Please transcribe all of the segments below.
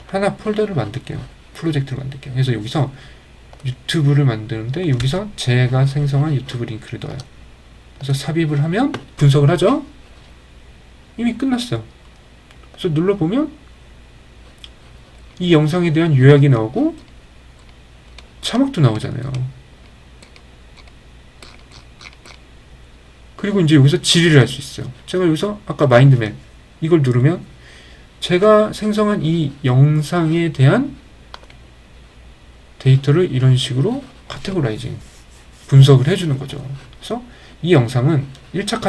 하나 폴더를 만들게요. 프로젝트를 만들게요. 그래서 여기서 유튜브를 만드는데 여기서 제가 생성한 유튜브 링크를 넣어요. 그래서 삽입을 하면 분석을 하죠. 이미 끝났어요. 그래서 눌러보면 이 영상에 대한 요약이 나오고 자막도 나오잖아요. 그리고 이제 여기서 질의를 할 수 있어요. 제가 여기서 아까 마인드맵 이걸 누르면 제가 생성한 이 영상에 대한 데이터를 이런 식으로 카테고라이징 분석을 해주는 거죠. 그래서 이 영상은 1차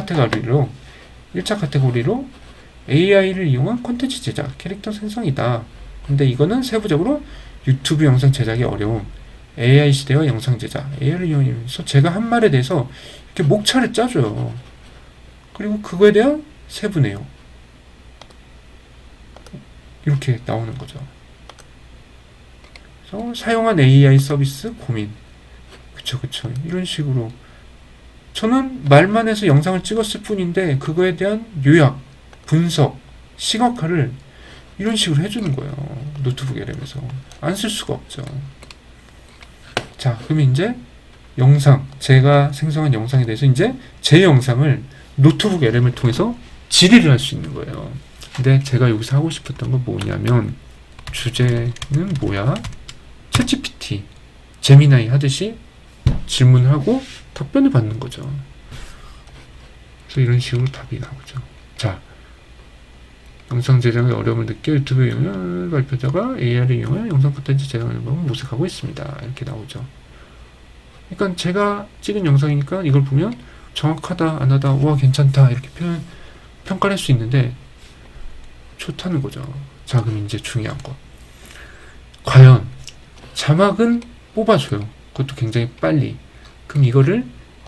카테고리로 AI를 이용한 콘텐츠 제작, 캐릭터 생성이다. 근데 이거는 세부적으로 유튜브 영상 제작이 어려움, AI 시대와 영상 제작, AI를 이용해서 제가 한 말에 대해서 이렇게 목차를 짜줘요. 그리고 그거에 대한 세부 내용 이렇게 나오는 거죠. 그래서 사용한 AI 서비스 고민, 그쵸 이런 식으로 저는 말만 해서 영상을 찍었을 뿐인데 그거에 대한 요약, 분석, 시각화를 이런 식으로 해주는 거예요. 노트북 LM에서 안 쓸 수가 없죠. 자, 그러면 이제 영상, 제가 생성한 영상에 대해서 이제 제 영상을 노트북 LM을 통해서 질의를 할 수 있는 거예요. 근데 제가 여기서 하고 싶었던 건 뭐냐면 주제는 뭐야? 챗GPT, 제미나이 하듯이 질문하고 답변을 받는 거죠. 그래서 이런 식으로 답이 나오죠. 자, 영상 제작의 어려움을 느껴 유튜브 영상 발표자가 AI를 이용해 영상 콘텐츠 제작을 모색하고 있습니다. 이렇게 나오죠. 그러니까 제가 찍은 영상이니까 이걸 보면 정확하다, 안 하다, 와 괜찮다 이렇게 평가를 할 수 있는데 좋다는 거죠. 자, 그럼 이제 중요한 거. 과연 자막은 뽑아줘요. 그것도 굉장히 빨리. 그럼 이거를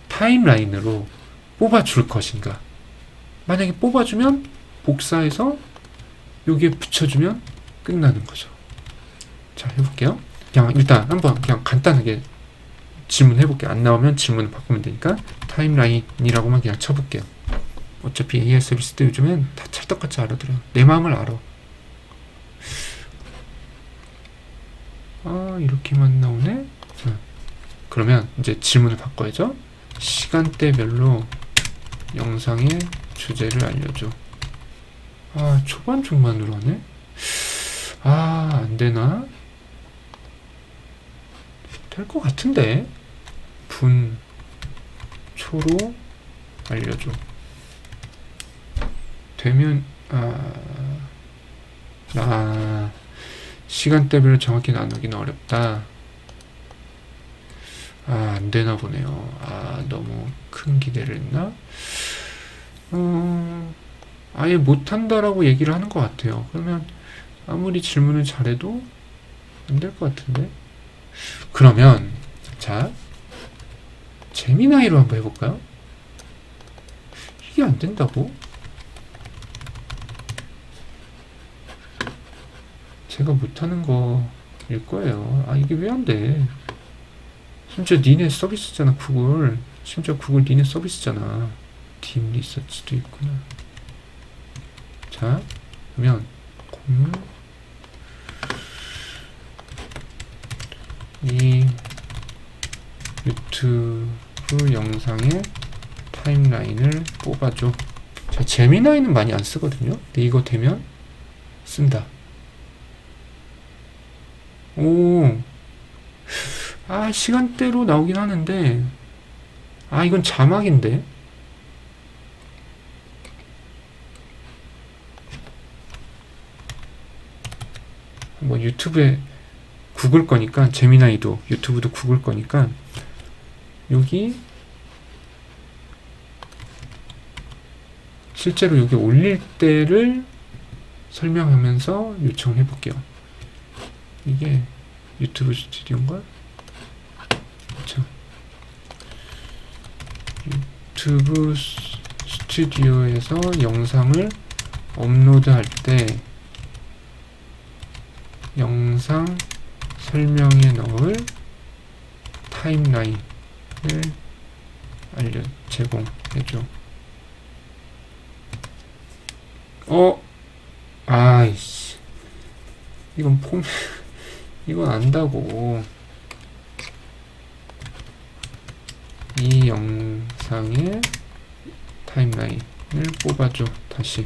타임라인으로 뽑아줄 것인가? 만약에 뽑아주면 복사해서 여기에 붙여주면 끝나는 거죠. 자, 해볼게요. 그냥 일단 한번 그냥 간단하게 질문해볼게요. 안 나오면 질문을 바꾸면 되니까 타임라인이라고만 그냥 쳐볼게요. 어차피 AI 서비스도 요즘엔 다 찰떡같이 알아들어요. 내 마음을 알아. 아, 이렇게만 나오네? 그러면 이제 질문을 바꿔야죠. 시간대별로 영상의 주제를 알려줘. 아, 초반 중반으로 하네? 아, 안되나? 될 것 같은데? 초로 알려줘. 되면, 시간대별로 정확히 나누기는 어렵다. 아, 안되나 보네요. 아, 너무 큰 기대를 했나? 아예 못한다라고 얘기를 하는 것 같아요. 그러면 아무리 질문을 잘해도 안 될 것 같은데? 그러면 자, 제미나이로 한번 해볼까요? 이게 안 된다고? 제가 못하는 거일 거예요. 아, 이게 왜 안 돼? 심지어 니네 서비스잖아, 구글. 심지어 구글 니네 서비스잖아. 딥 리서치도 있구나. 자, 그러면 공유 이 유튜브 영상의 타임라인을 뽑아줘. 자, 제미나이는 많이 안 쓰거든요. 근데 이거 되면 쓴다. 오, 아, 시간대로 나오긴 하는데, 아, 이건 자막인데. 뭐 유튜브에 구글 거니까, 제미나이도 유튜브도 구글 거니까 여기 실제로 여기 올릴 때를 설명하면서 요청해 볼게요. 이게 유튜브 스튜디오인가? 그렇죠. 유튜브 스튜디오에서 영상을 업로드할 때 영상 설명에 넣을 타임라인을 제공해줘. 아이씨, 이건 이건 안다고. 이 영상의 타임라인을 뽑아줘. 다시.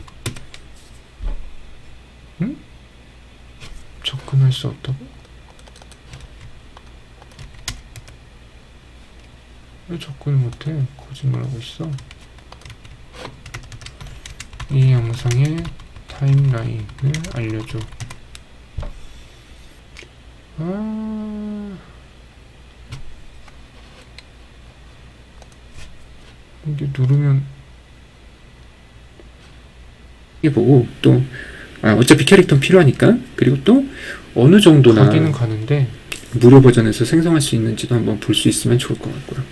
응? 접근할 수 없다고? 왜 접근을 못해? 거짓말하고 있어. 이 영상의 타임라인을 알려줘. 이게 누르면 이게 보고 또 어차피 캐릭터는 필요하니까 그리고 또 어느 정도나 가기는 가는데 무료 버전에서 생성할 수 있는지도 한번 볼 수 있으면 좋을 것 같고요.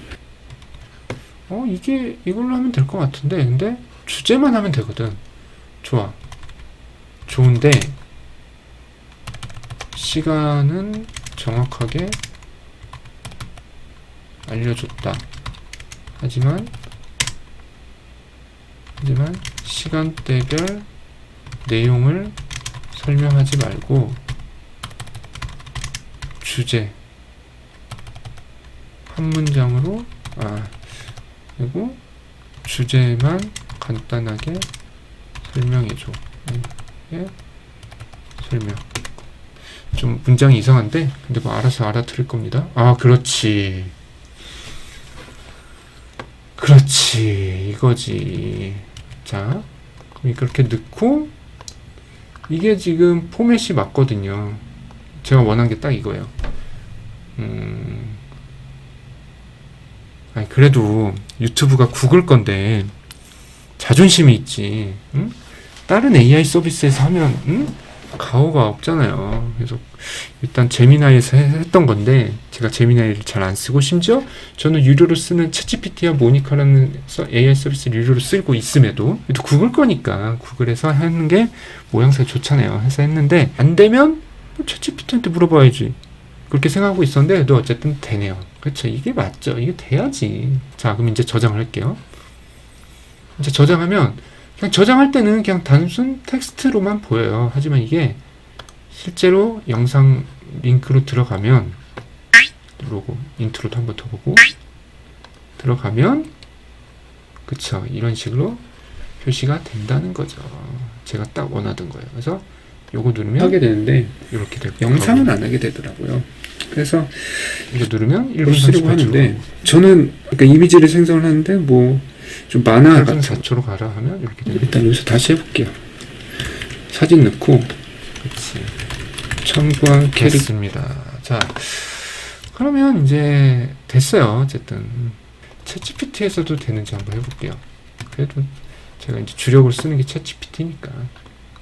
이게 이걸로 하면 될 것 같은데 근데 주제만 하면 되거든. 좋아. 좋은데 시간은 정확하게 알려줬다. 하지만 시간대별 내용을 설명하지 말고 주제 한 문장으로 그리고 주제만 간단하게 설명해줘. 예, 설명. 좀 문장이 이상한데 근데 뭐 알아서 알아들을 겁니다. 그렇지 이거지. 자, 그럼 그렇게 넣고 이게 지금 포맷이 맞거든요. 제가 원한 게 딱 이거예요. 아니 그래도 유튜브가 구글 건데 자존심이 있지. 응? 다른 AI 서비스에서 하면 가오가 없잖아요. 그래서 일단 제미나이에서 했던 건데 제가 제미나이를 잘 안 쓰고 심지어 저는 유료로 쓰는 챗GPT와 모니카라는 AI 서비스를 유료로 쓰고 있음에도 그래도 구글 거니까 구글에서 하는 게 모양새가 좋잖아요. 해서 했는데 안 되면 챗GPT한테 물어봐야지. 그렇게 생각하고 있었는데 그래도 어쨌든 되네요. 그렇죠. 이게 맞죠. 이게 돼야지. 자, 그럼 이제 저장을 할게요. 이제 저장하면 그냥 저장할 때는 그냥 단순 텍스트로만 보여요. 하지만 이게 실제로 영상 링크로 들어가면 누르고 인트로도 한번 더 보고 들어가면 그쵸. 이런 식으로 표시가 된다는 거죠. 제가 딱 원하던 거예요. 그래서 요거 누르면 하게 되는데 이렇게 되고 영상은 안 하게 되더라고요. 그래서 이거 누르면 1분 쓰려고 38초 하는데 저는 그러니까 이미지를 생성을 하는데 뭐 좀 만화 1분 같은 4초로 가라 하면 이렇게 됩니다. 일단 여기서 다시 해볼게요. 사진 넣고 그치. 첨부한 캐릭터 됐습니다. 자, 그러면 이제 됐어요. 어쨌든 챗GPT에서도 되는지 한번 해볼게요. 그래도 제가 이제 주력으로 쓰는 게 챗GPT니까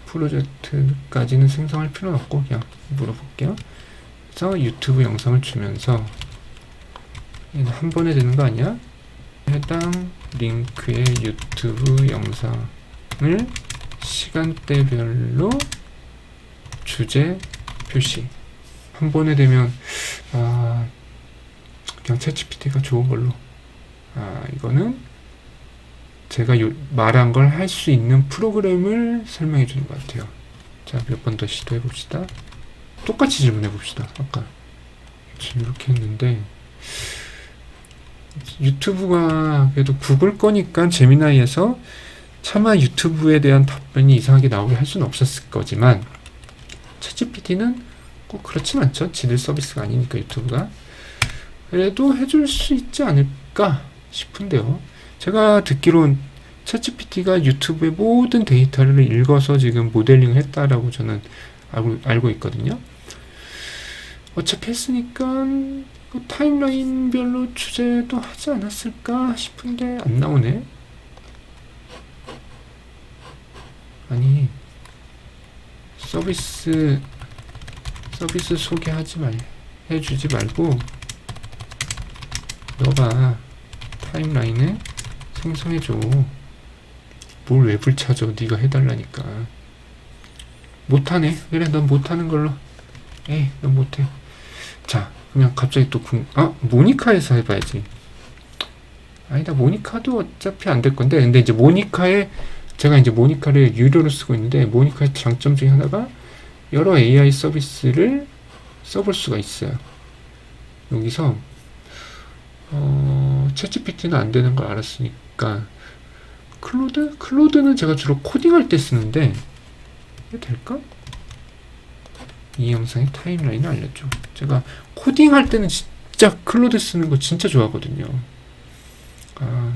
프로젝트까지는 생성할 필요는 없고 그냥 물어볼게요. 그래서 유튜브 영상을 주면서 얘는 한 번에 되는 거 아니야? 해당 링크의 유튜브 영상을 시간대별로 주제 표시. 한 번에 되면 그냥 챗GPT가 좋은 걸로. 이거는 제가 말한 걸 할 수 있는 프로그램을 설명해 주는 것 같아요. 자, 몇 번 더 시도해 봅시다. 똑같이 질문해 봅시다. 아까 지금 이렇게 했는데 유튜브가 그래도 구글 거니까 제미나이에서 차마 유튜브에 대한 답변이 이상하게 나오게 할 수는 없었을 거지만 챗GPT는 꼭 그렇진 않죠. 지들 서비스가 아니니까 유튜브가. 그래도 해줄 수 있지 않을까 싶은데요. 제가 듣기론 챗GPT가 유튜브의 모든 데이터를 읽어서 지금 모델링을 했다라고 저는 알고 있거든요. 어차피 했으니까 타임라인별로 주제도 하지 않았을까 싶은데 안 나오네. 아니 서비스 소개하지 해주지 말고 너가 타임라인을 생성해줘. 뭘 왜 불차져. 네가 해달라니까. 못하네. 그래 넌 못하는 걸로. 에이 넌 못해. 자 그냥 갑자기 또 모니카에서 해봐야지. 아니다 모니카도 어차피 안 될 건데 근데 이제 제가 이제 모니카를 유료로 쓰고 있는데 모니카의 장점 중에 하나가 여러 AI 서비스를 써볼 수가 있어요. 여기서 챗GPT는 안 되는 걸 알았으니까 클로드는 제가 주로 코딩할 때 쓰는데 이게 될까? 이 영상의 타임라인을 알려줘. 제가 코딩할 때는 진짜 클로드 쓰는 거 진짜 좋아하거든요.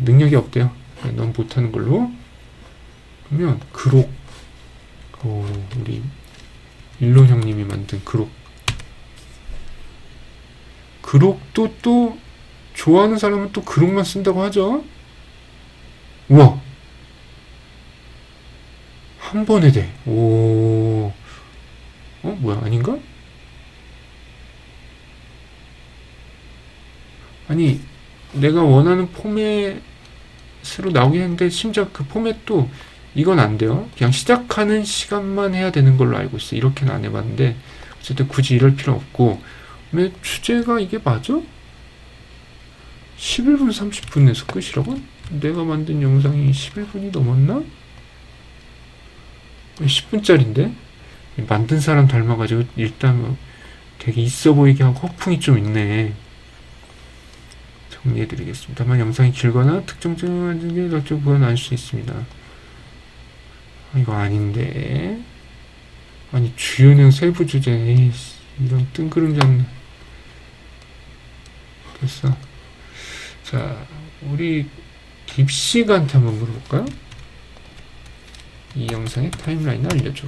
능력이 없대요. 너무 못하는 걸로. 그러면 그록, 우리 일론 형님이 만든 그록도 또 좋아하는 사람은 또 그록만 쓴다고 하죠. 우와, 한 번에 돼. 오, 뭐야, 아닌가? 아니, 내가 원하는 포맷으로 나오긴 했는데 심지어 그 포맷도 이건 안 돼요. 그냥 시작하는 시간만 해야 되는 걸로 알고 있어. 이렇게는 안 해봤는데 어쨌든 굳이 이럴 필요 없고. 왜 주제가 이게 맞아? 11분 30분에서 끝이라고? 내가 만든 영상이 11분이 넘었나? 10분짜리인데? 만든 사람 닮아가지고 일단 뭐 되게 있어 보이게 하고 허풍이 좀 있네. 정리해드리겠습니다. 다만 영상이 길거나 특정적인 부분 알 수 있습니다. 이거 아닌데. 아니 주요 내용 세부 주제. 에이씨, 이런 뜬구름잡네. 됐어. 자, 우리 딥시간한테 한번 물어볼까요? 이 영상의 타임라인을 알려줘.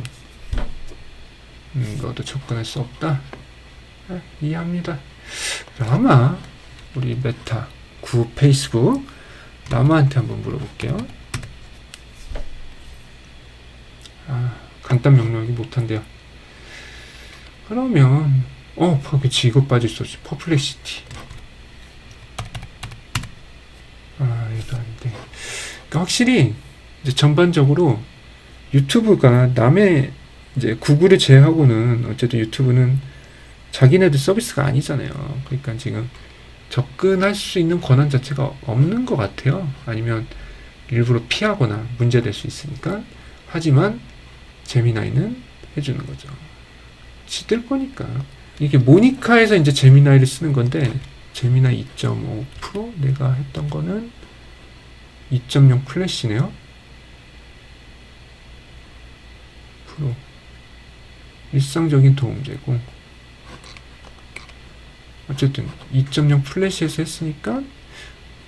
이거도 접근할 수 없다. 이해합니다. 라마, 우리 메타, 구 페이스북 라마한테 한번 물어볼게요. 간단 명료하게 못한대요. 그러면 그치, 이거 빠질 수 없지. 퍼플렉시티. 이거 안 돼. 그러니까 확실히 이제 전반적으로 유튜브가 남의 이제 구글을 제외하고는 어쨌든 유튜브는 자기네들 서비스가 아니잖아요. 그러니까 지금 접근할 수 있는 권한 자체가 없는 것 같아요. 아니면 일부러 피하거나 문제될 수 있으니까. 하지만 제미나이는 해주는 거죠. 지들 거니까. 이게 모니카에서 이제 제미나이를 쓰는 건데 제미나이 2.5 내가 했던 거는 2.0 플래시네요. 프로 일상적인 도움 제공. 어쨌든 2.0 플래시에서 했으니까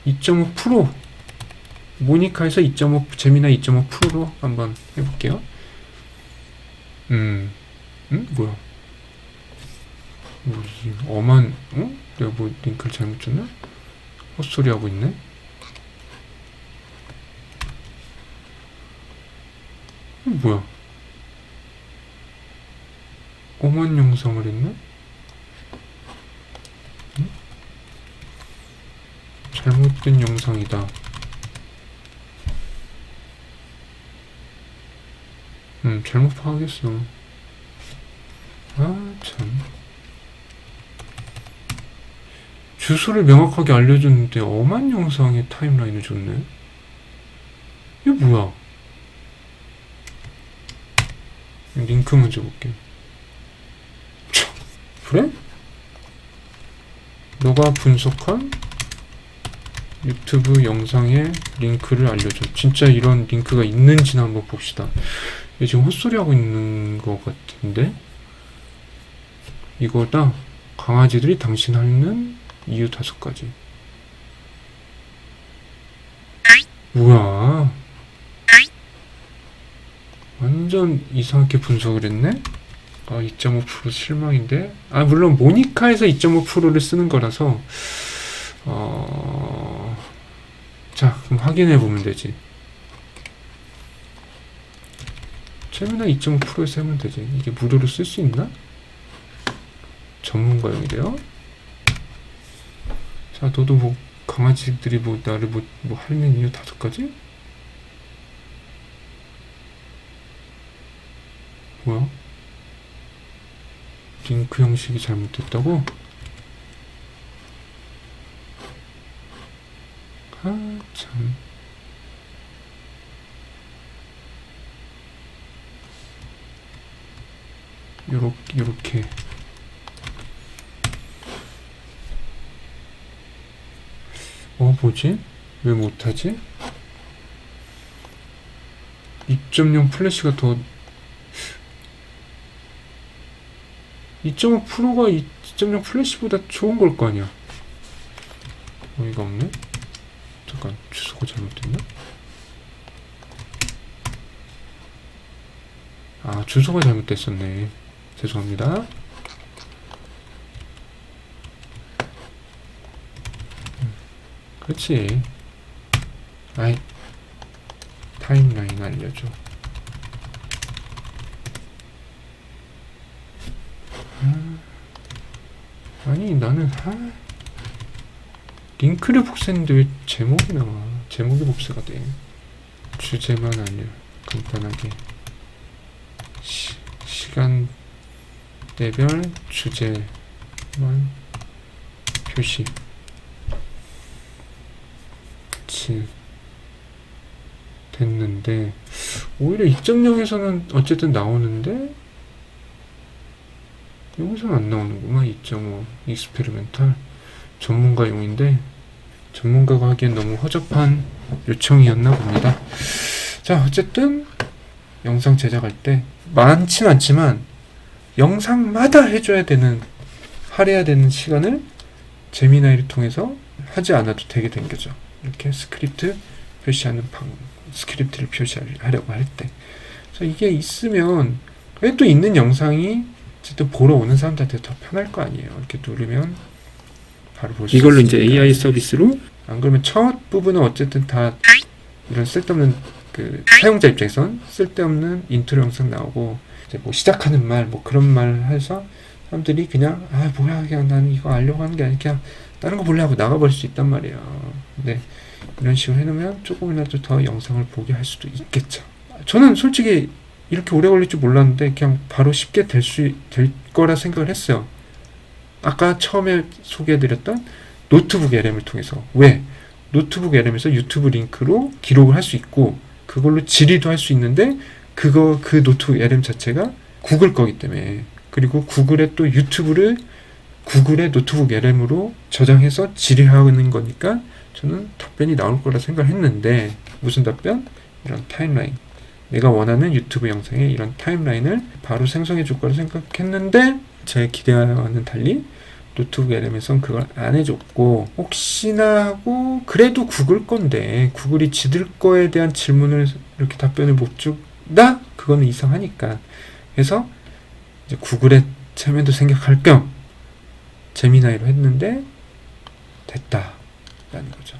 2.5 모니카에서 2.5 제미나이 2.5 프로로 한번 해볼게요. 뭐야? 엄한, 내가 뭐 링크를 잘못 줬나? 헛소리 하고 있네? 뭐야? 엄한 영상을 했나? 잘못된 영상이다. 잘못 파악했어. 참. 주소를 명확하게 알려줬는데 엄한 영상의 타임라인을 줬네. 이게 뭐야? 링크 먼저 볼게. 그래? 너가 분석한 유튜브 영상의 링크를 알려줘. 진짜 이런 링크가 있는지는 한번 봅시다. 얘 지금 헛소리 하고 있는 것 같은데? 이거다. 강아지들이 당신 하는 이유 5가지. 뭐야? 완전 이상하게 분석을 했네? 2.5% 실망인데? 물론 모니카에서 2.5%를 쓰는 거라서 자, 그럼 확인해 보면 되지. 제미나이 2.5%에서 하면 되지. 이게 무료로 쓸 수 있나? 전문가용이래요. 자, 너도 뭐 강아지들이 뭐 나를 뭐 하는 이유 5가지? 뭐야? 링크 형식이 잘못됐다고? 참. 이렇게 뭐지? 왜 못하지? 2.0 플래시가 더 2.5 프로가 2.0 플래시보다 좋은 걸 거 아니야. 어이가 없네. 잠깐 주소가 잘못됐나? 아, 주소가 잘못됐었네. 죄송합니다. 그렇지. 아이, 타임라인 알려줘. 아니, 나는 링크를 복사했는데 왜 제목이 나와? 제목이 복사가 돼. 주제만 알려. 간단하게. 시간대별 주제만 표시. 됐는데 오히려 2.0에서는 어쨌든 나오는데 여기서는 안 나오는구만. 2.5 익스페리멘탈 전문가용인데 전문가가 하기엔 너무 허접한 요청이었나 봅니다. 자, 어쨌든 영상 제작할 때 많진 않지만 영상마다 해줘야 되는, 할애해야 되는 시간을 제미나이를 통해서 하지 않아도 되게 된 거죠. 이렇게 스크립트를 표시하려고 할 때. 그래서 이게 있으면 왜 또 있는 영상이 어쨌든 보러 오는 사람들한테 더 편할 거 아니에요. 이렇게 누르면 바로 볼 수 있으니까. 이걸로 이제 AI 서비스로 안 그러면 첫 부분은 어쨌든 다 이런 쓸데없는, 그 사용자 입장에선 쓸데없는 인트로 영상 나오고 이제 뭐 시작하는 말 뭐 그런 말 해서 사람들이 그냥 뭐야, 그냥 나는 이거 알려고 하는 게 아니라 그냥 다른 거 볼래 하고 나가버릴 수 있단 말이에요. 근데 이런 식으로 해놓으면 조금이라도 더 영상을 보게 할 수도 있겠죠. 저는 솔직히 이렇게 오래 걸릴 줄 몰랐는데 그냥 바로 쉽게 될 거라 생각을 했어요. 아까 처음에 소개해드렸던 노트북 LM을 통해서. 왜? 노트북 LM에서 유튜브 링크로 기록을 할 수 있고 그걸로 질의도 할 수 있는데 그 노트북 LM 자체가 구글 거기 때문에, 그리고 구글의 또 유튜브를 구글의 노트북 LM으로 저장해서 질의하는 거니까 저는 답변이 나올 거라 생각했는데, 무슨 답변? 이런 타임라인, 내가 원하는 유튜브 영상의 이런 타임라인을 바로 생성해 줄 거라 생각했는데 제 기대와는 달리 노트북 LM에선 그걸 안 해줬고, 혹시나 하고 그래도 구글 건데 구글이 지들 거에 대한 질문을 이렇게 답변을 못 준다? 그거는 이상하니까. 그래서 이제 구글의 체면도 생각할 겸 제미나이로 했는데 됐다 라는 거죠.